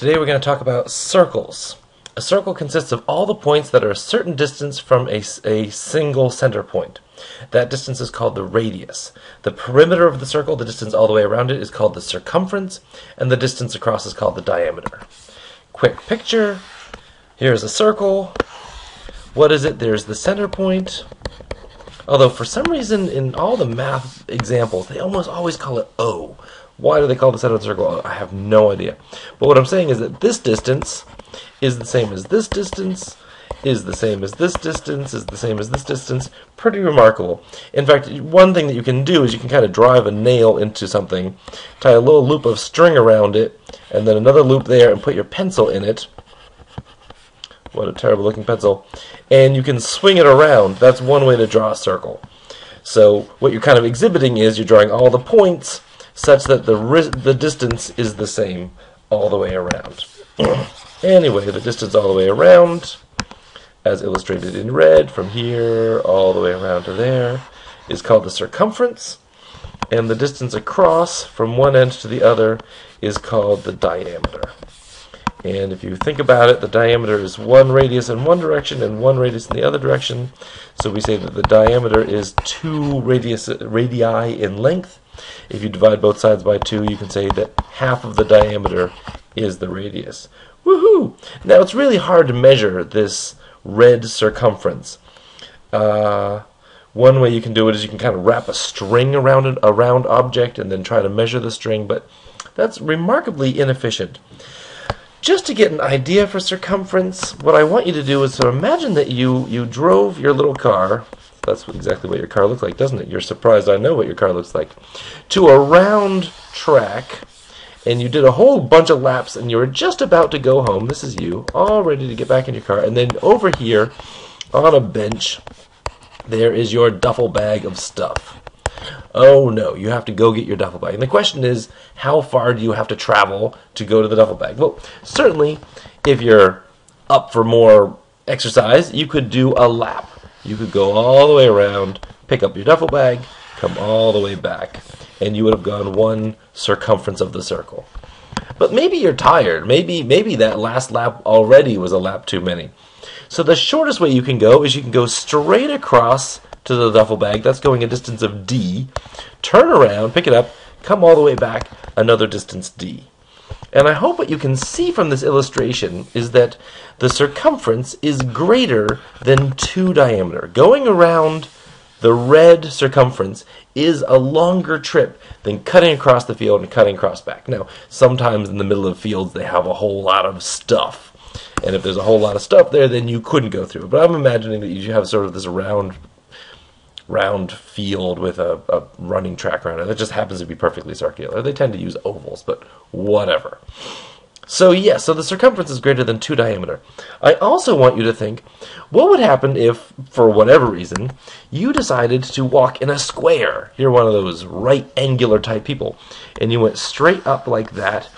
Today we're going to talk about circles. A circle consists of all the points that are a certain distance from a single center point. That distance is called the radius. The perimeter of the circle, the distance all the way around it, is called the circumference, and the distance across is called the diameter. Quick picture. Here's a circle. What is it? There's the center point. Although for some reason in all the math examples, they almost always call it O. Why do they call the center of the circle O? I have no idea. But what I'm saying is that this distance is the same as this distance, is the same as this distance, is the same as this distance. Pretty remarkable. In fact, one thing that you can do is you can kind of drive a nail into something, tie a little loop of string around it, and then another loop there, and put your pencil in it. What a terrible looking pencil. And you can swing it around. That's one way to draw a circle. So what you're kind of exhibiting is you're drawing all the points such that the distance is the same all the way around. Anyway, the distance all the way around, as illustrated in red, from here all the way around to there, is called the circumference. And the distance across from one end to the other is called the diameter. And if you think about it, the diameter is one radius in one direction and one radius in the other direction. So we say that the diameter is 2 radii in length. If you divide both sides by 2, you can say that half of the diameter is the radius. Woohoo! Now it's really hard to measure this red circumference. One way you can do it is you can kind of wrap a string around a round object and then try to measure the string, but that's remarkably inefficient. Just to get an idea for circumference, what I want you to do is to imagine that you drove your little car, that's exactly what your car looks like, doesn't it? You're surprised I know what your car looks like, to a round track, and you did a whole bunch of laps, and you were just about to go home. This is you, all ready to get back in your car, and then over here, on a bench, there is your duffel bag of stuff. Oh no, you have to go get your duffel bag. And the question is, how far do you have to travel to go to the duffel bag? Well, certainly, if you're up for more exercise, you could do a lap. You could go all the way around, pick up your duffel bag, come all the way back, and you would have gone one circumference of the circle. But maybe you're tired. Maybe that last lap already was a lap too many. So the shortest way you can go is you can go straight across to the duffel bag. That's going a distance of d. Turn around, pick it up, come all the way back, another distance d. And I hope what you can see from this illustration is that the circumference is greater than 2 diameter. Going around the red circumference is a longer trip than cutting across the field and cutting across back. Now, sometimes in the middle of fields they have a whole lot of stuff. And if there's a whole lot of stuff there, then you couldn't go through it. But I'm imagining that you have sort of this round field with a running track around it that just happens to be perfectly circular. They tend to use ovals, but whatever. So yes, so the circumference is greater than 2 diameter. I also want you to think, what would happen if, for whatever reason, you decided to walk in a square? You're one of those right angular type people, and you went straight up like that,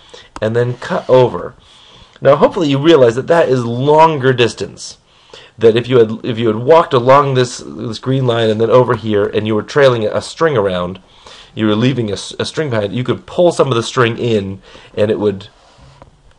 and then cut over. Now hopefully you realize that that is longer distance. That if you had walked along this green line and then over here, and you were trailing a string around, you were leaving a string behind, you could pull some of the string in, and it would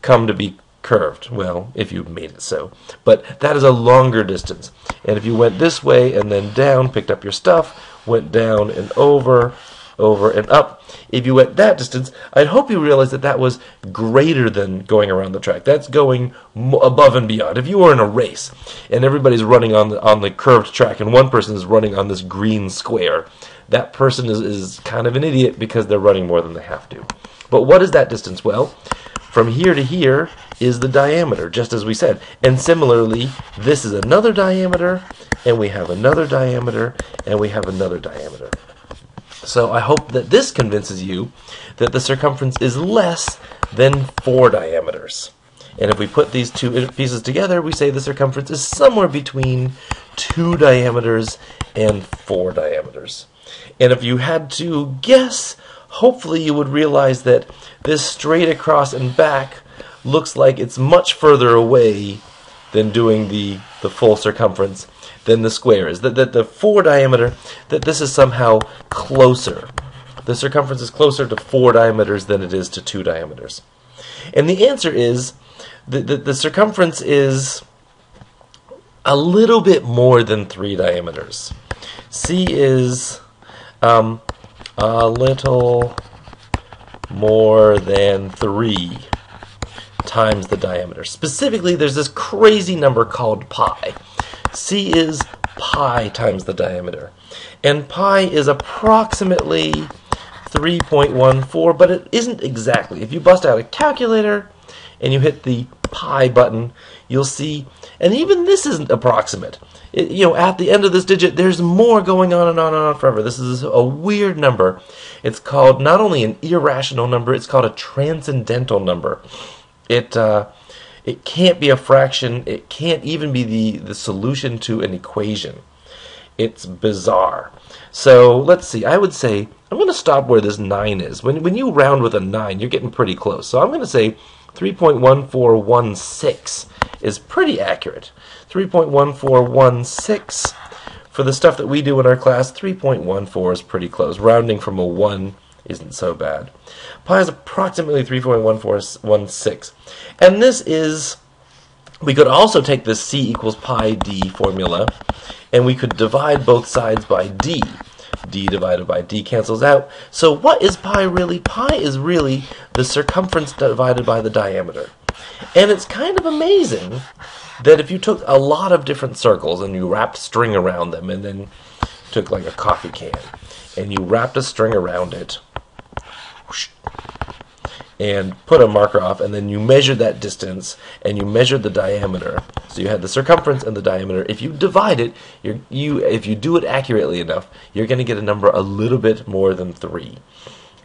come to be curved. Well, if you made it so. But that is a longer distance. And if you went this way and then down, picked up your stuff, went down and over and up, if you went that distance, I'd hope you realize that that was greater than going around the track. That's going above and beyond. If you were in a race and everybody's running on the curved track and one person is running on this green square, that person is kind of an idiot because they're running more than they have to. But what is that distance? Well, from here to here is the diameter, just as we said. And similarly, this is another diameter, and we have another diameter, and we have another diameter. So I hope that this convinces you that the circumference is less than 4 diameters. And if we put these two pieces together, we say the circumference is somewhere between 2 diameters and 4 diameters. And if you had to guess, hopefully you would realize that this straight across and back looks like it's much further away than doing the full circumference than the square is. That the 4 diameter, that this is somehow closer. The circumference is closer to 4 diameters than it is to 2 diameters. And the answer is the circumference is a little bit more than 3 diameters. C is a little more than 3 times the diameter. Specifically, there's this crazy number called pi. C is pi times the diameter. And pi is approximately 3.14, but it isn't exactly. If you bust out a calculator and you hit the pi button, you'll see, and even this isn't approximate. At the end of this digit, there's more going on and on and on forever. This is a weird number. It's called not only an irrational number, it's called a transcendental number. It can't be a fraction. It can't even be the solution to an equation. It's bizarre. So let's see. I would say I'm going to stop where this 9 is. When you round with a 9, you're getting pretty close. So I'm going to say 3.1416 is pretty accurate. 3.1416 for the stuff that we do in our class. 3.14 is pretty close. Rounding from a 1 isn't so bad. Pi is approximately 3.1416. And this is, we could also take this C equals pi d formula, and we could divide both sides by d. D divided by d cancels out. So what is pi really? Pi is really the circumference divided by the diameter. And it's kind of amazing that if you took a lot of different circles and you wrapped string around them, and then took like a coffee can and you wrapped a string around it and put a marker off, and then you measured that distance and you measured the diameter. So you had the circumference and the diameter. If you divide it, if you do it accurately enough, you're going to get a number a little bit more than 3.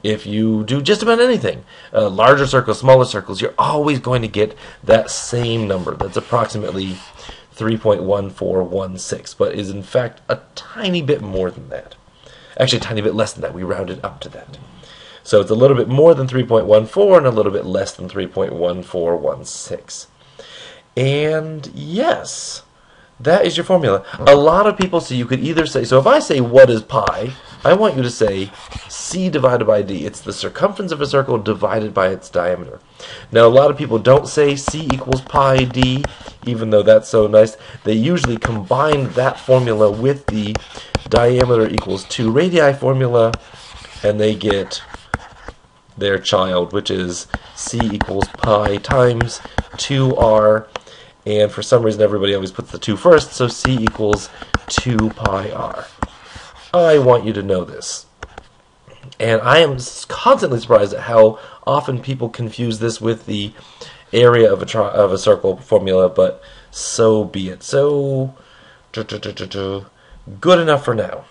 If you do just about anything, larger circles, smaller circles, you're always going to get that same number. That's approximately 3.1416, but is in fact a tiny bit more than that. Actually, a tiny bit less than that. We rounded up to that. So it's a little bit more than 3.14 and a little bit less than 3.1416. And yes, that is your formula. A lot of people, so you could either say, so if I say what is pi, I want you to say C divided by D. It's the circumference of a circle divided by its diameter. Now, a lot of people don't say C equals pi D, even though that's so nice. They usually combine that formula with the diameter equals 2 radii formula, and they get their child, which is C equals pi times 2r, and for some reason everybody always puts the 2 first, so C equals 2 pi r. I want you to know this. And I am constantly surprised at how often people confuse this with the area of a circle formula, but so be it. So, good enough for now.